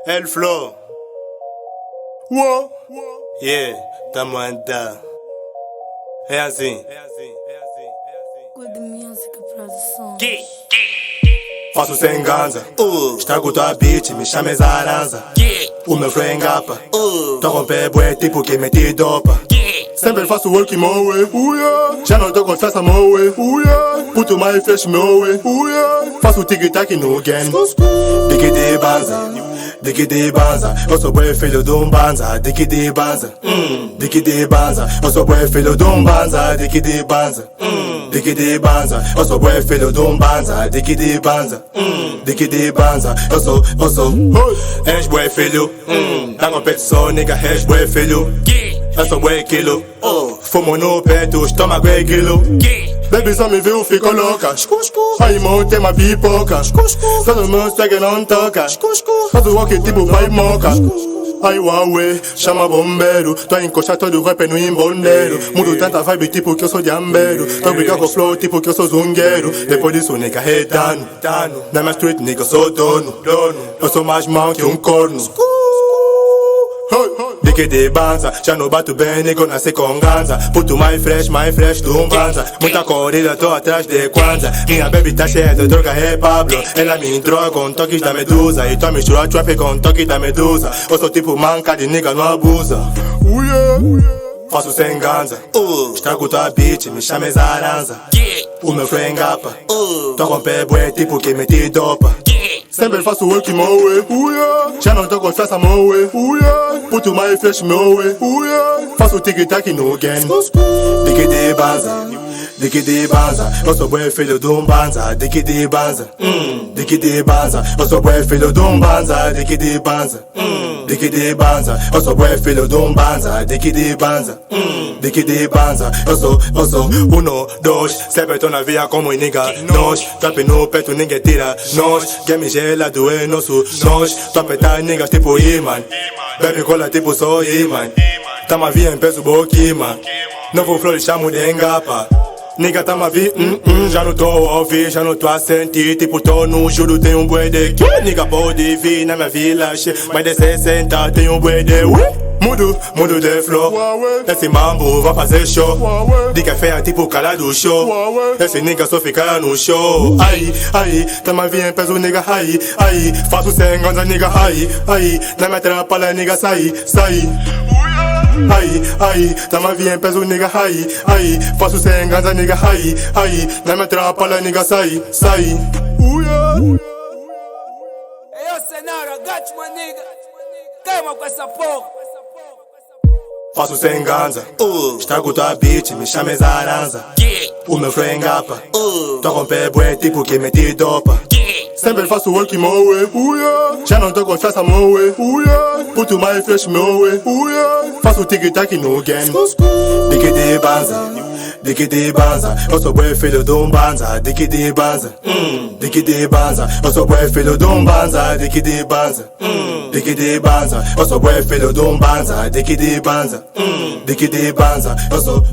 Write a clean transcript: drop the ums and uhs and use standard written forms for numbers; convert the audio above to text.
El flow. Whoa. Yeah, tamo a andar. É assim. Good music produção. Faço sem ganza. Estrago tua bitch, me chama Zaranza. O meu flow engapa. Tô com pé bué tipo que meti dopa. Sempre faço work my way, já não tô com festa my way, puto mais fresh meu way, faço tic-tac no game, dick de banza, eu sou bué filho de banza, dick de banza, eu sou bué filho de banza, dick de banza, eu sou bué filho de banza, dick de banza, eu sou, és bué filho, da competição nigga, és bué filho. Eu sou bué quilo, fumo no peito, estômago é quilo. Baby só me viu, ficou louca. Aí montei uma pipoca. Todo mundo segue não toca. Faz o walk tipo vai moca. Ai Huawei, chama bombeiro. Tô a encoxar todo o rap no imbondeiro. Mudo tanta vibe tipo que eu sou de ambeiro. Tô brincando com flow tipo que eu sou zungueiro. Depois disso nigga é dano. Na minha street nigga eu sou dono. Eu sou mais mal que um corno. Dick de banza, já não bato bem, nego nasci com ganza. Puto mais fresh do banza. Muita corrida, tô atrás de Kwanza. Minha baby tá cheia de droga, é Pablo. Ela me entrou com toques da medusa. E tô a misturar trap com toques da medusa. Eu sou tipo manca de nigga, não abusa. Faço sem ganza, estrago tua bitch, me chama Zaranza. O meu flow engapa, tô com pé bué tipo que meti dopa. Sempre faço work my way, já não tô com festa my way, puto mais fresh meu way, faço tic-tac no game, dick de banza, eu sou bué filho de banza, dick de banza, eu sou bué filho de banza, dick de banza, eu sou bué filho de banza, dick de banza, eu sou 1, 2, sempre tô na via como nigga, nós, trap no peito ninguém tira, nós, game gelado é nosso, nós, tô apertar niggas tipo imã, baby cola tipo sou imã, tamo a via em peso boquima, novo flow chamo de engapa. Nigga tá ma vi, já não tô a ouvir, já não tô a sentir. Tipo tô no juro, tem bué de que nigga pode vir na minha vila, mais de 60 tem bué de mudo de flow. Esse mambo vai fazer show. Dica feia tipo cara do show. Esse nigga só fica no show. Aí, tá ma vi em peso nigga, aí, faço sem ganza nigga, aí, na minha atrapalha nigga, sai. Aí, tá ma vi em peso nigga, aí, faço sem ganza nigga, aí, na minha atrapalha nigga, sai. Ei, ô cenário, agache, my nigga. Queima com essa porra. Faço sem ganza, estrago tua bitch, me chama Zaranza. O meu flow engapa, tô com pé bué tipo que meti dopa. Sempre faço work my way, já não tô com festa my way, puto mais fresh meu way, faço tic-tac no game, dick de banza, eu sou bué filho de banza, dick de banza, eu sou bué filho de banza, dick de banza, eu sou bué filho de banza, dick de banza, eu sou.